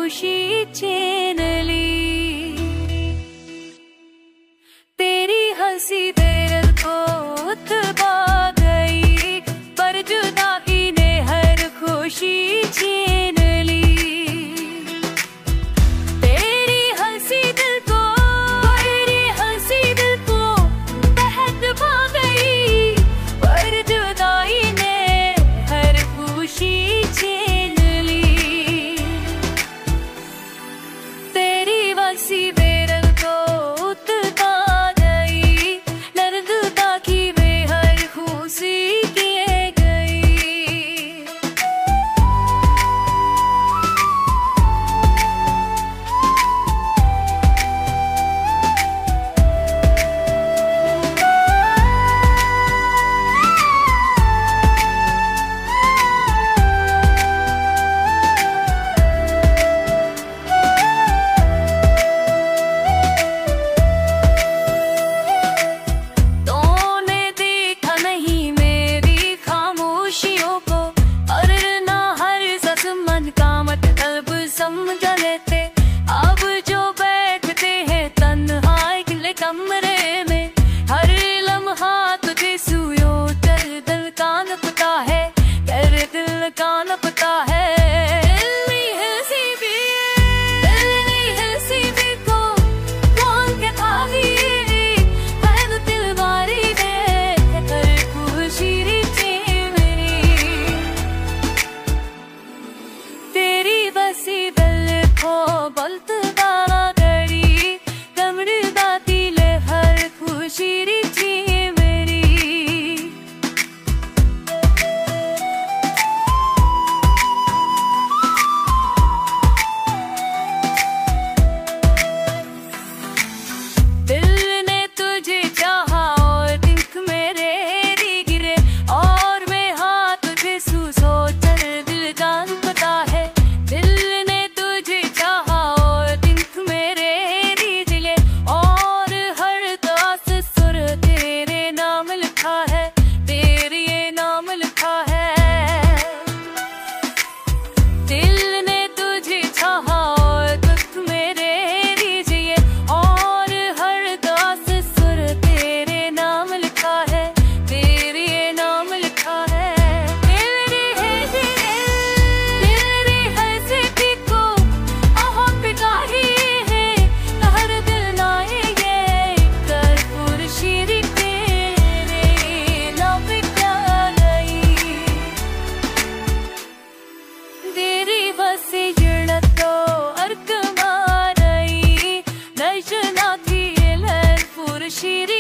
खुशी छीन ली। तेरी हंसी दिल को दबा गई, पर जुदाई ने हर खुशी छीन ली। तेरी हंसी दिल को दबा गई, पर जुदाई ने हर खुशी छीन ली। तेरी वसी बेरल को दबा गई, दर्द की वे हर खुशी किए गई। समझ लेते अब जो बैठते हैं तन्हाई के कमरे में, हर लम्हा तुझे सुयो कर दिल का न पता है, कर दिल का न पता है। She